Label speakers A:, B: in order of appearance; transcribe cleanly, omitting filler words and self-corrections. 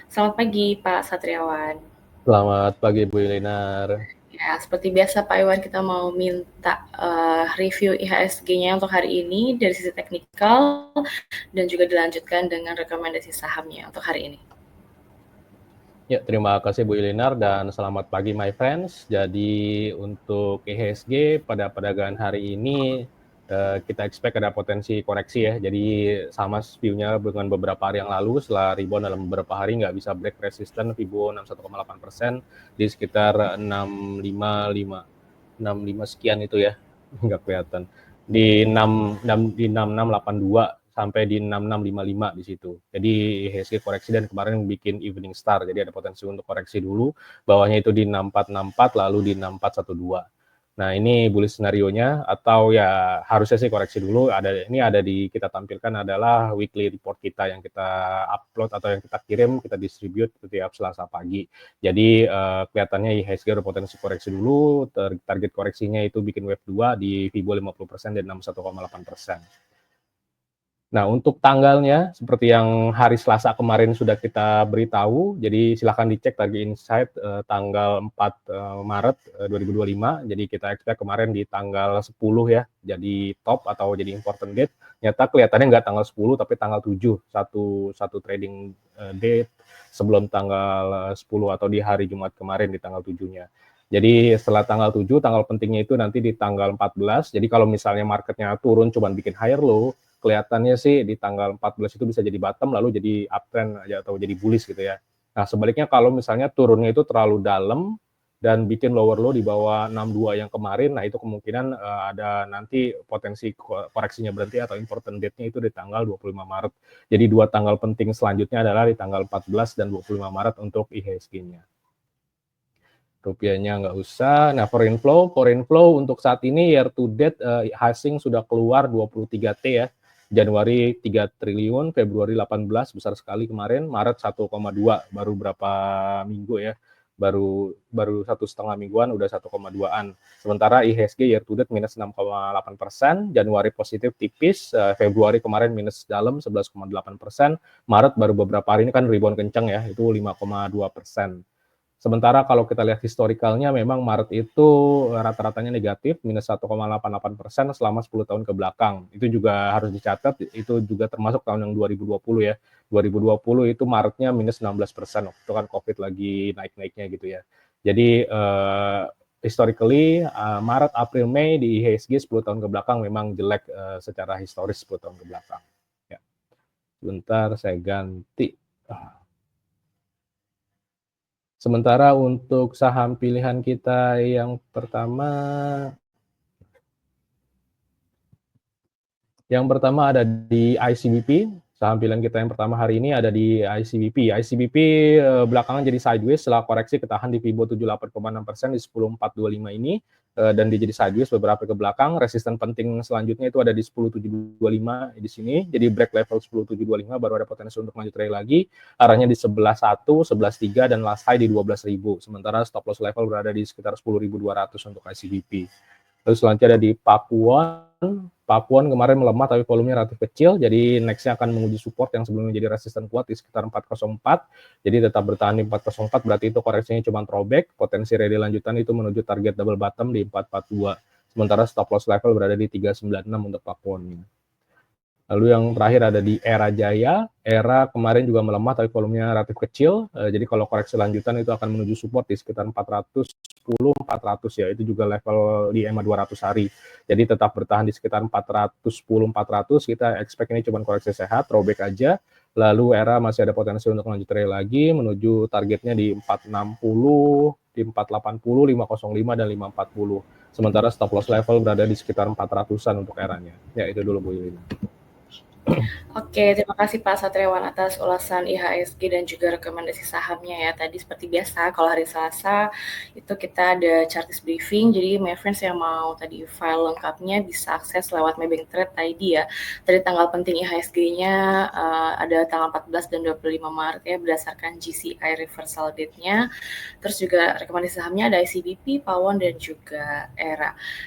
A: Selamat pagi Pak Satriawan.
B: Selamat pagi Bu Ilinar.
A: Ya, seperti biasa Pak Iwan kita mau minta review IHSG-nya untuk hari ini dari sisi teknikal dan juga dilanjutkan dengan rekomendasi sahamnya untuk hari ini.
B: Ya, terima kasih Bu Ilinar dan selamat pagi my friends. Jadi untuk IHSG pada perdagangan hari ini kita expect ada potensi koreksi ya. Jadi sama view-nya dengan beberapa hari yang lalu setelah rebound dalam beberapa hari nggak bisa break resistance Fibo 61,8% di sekitar 65 sekian itu ya. Nggak kelihatan. Di 6682 sampai di 6655 di situ. Jadi IHSG koreksi dan kemarin bikin evening star. Jadi ada potensi untuk koreksi dulu. Bawahnya itu di 6464 lalu di 6412. Nah, ini bullish scenario-nya atau ya harusnya sih koreksi dulu. Ini ada di kita tampilkan adalah weekly report kita yang kita upload atau yang kita kirim, kita distribute setiap Selasa pagi. Jadi kelihatannya IHSG ada potensi koreksi dulu. Target koreksinya itu bikin wave 2 di Fibo 50% dan 61,8%. Nah, untuk tanggalnya, seperti yang hari Selasa kemarin sudah kita beritahu, jadi silakan dicek Target Insight tanggal 4 Maret 2025, jadi kita expect kemarin di tanggal 10 ya, jadi top atau jadi important date, nyata kelihatannya nggak tanggal 10, tapi tanggal 7, satu trading date sebelum tanggal 10 atau di hari Jumat kemarin di tanggal 7-nya. Jadi setelah tanggal 7, tanggal pentingnya itu nanti di tanggal 14, jadi kalau misalnya marketnya turun cuman bikin higher low, kelihatannya sih di tanggal 14 itu bisa jadi bottom lalu jadi uptrend aja atau jadi bullish gitu ya. Nah, sebaliknya kalau misalnya turunnya itu terlalu dalam dan bikin lower low di bawah 62 yang kemarin, nah itu kemungkinan ada nanti potensi koreksinya berhenti atau important date-nya itu di tanggal 25 Maret. Jadi dua tanggal penting selanjutnya adalah di tanggal 14 dan 25 Maret untuk IHSG-nya. Rupiahnya nggak usah. Nah, foreign flow untuk saat ini year to date Hasing sudah keluar 23T ya. Januari 3 triliun, Februari 18 besar sekali kemarin, Maret 1,2 baru berapa minggu ya. Baru 1,5 mingguan udah 1,2-an. Sementara IHSG year to date minus 6,8%, Januari positif tipis, Februari kemarin minus dalam 11,8%, Maret baru beberapa hari ini kan rebound kencang ya, itu 5,2%. Sementara kalau kita lihat historikalnya memang Maret itu rata-ratanya negatif, minus 1,88% selama 10 tahun ke belakang. Itu juga harus dicatat, itu juga termasuk tahun yang 2020 ya. 2020 itu Maretnya minus 16%, itu kan COVID lagi naik-naiknya gitu ya. Jadi historically Maret, April, Mei di IHSG 10 tahun ke belakang memang jelek secara historis 10 tahun ke belakang. Ya. Sebentar saya ganti. Sementara untuk saham pilihan kita yang pertama ada di ICBP. Saham pilihan kita yang pertama hari ini ada di ICBP. ICBP belakangan jadi sideways setelah koreksi ketahan di Fibo 78,6% di 10425 ini dan dia jadi sideways beberapa ke belakang. Resisten penting selanjutnya itu ada di 10725 di sini. Jadi break level 10725 baru ada potensi untuk lanjut trade lagi. Arahnya di 11.1, 11.3 dan last high di 12.000. Sementara stop loss level berada di sekitar 10.200 untuk ICBP. Lalu selanjutnya ada di Papuan kemarin melemah tapi volumenya relatif kecil, jadi nextnya akan menguji support yang sebelumnya jadi resisten kuat di sekitar 404, jadi tetap bertahan di 404, berarti itu koreksinya cuma throwback, potensi ready lanjutan itu menuju target double bottom di 442, sementara stop loss level berada di 396 untuk Papuan. Lalu yang terakhir ada di Era Jaya. Era kemarin juga melemah tapi volumenya relatif kecil. Jadi kalau koreksi lanjutan itu akan menuju support di sekitar 410, 400 ya. Itu juga level di EMA 200 hari. Jadi tetap bertahan di sekitar 410, 400. Kita expect ini cuma koreksi sehat, throwback aja. Lalu Era masih ada potensi untuk lanjut trade lagi menuju targetnya di 460, di 480, 505 dan 540. Sementara stop loss level berada di sekitar 400-an untuk Eranya. Ya, itu dulu Bu Yulina.
A: Oke, terima kasih Pak Satriawan atas ulasan IHSG dan juga rekomendasi sahamnya ya. Tadi seperti biasa, kalau hari Selasa itu kita ada chartis briefing, jadi my friends yang mau tadi file lengkapnya bisa akses lewat Maybank Trade ID ya. Tadi tanggal penting IHSG-nya ada tanggal 14 dan 25 Maret ya berdasarkan GCI reversal date-nya. Terus juga rekomendasi sahamnya ada ICBP, Pawon, dan juga Era.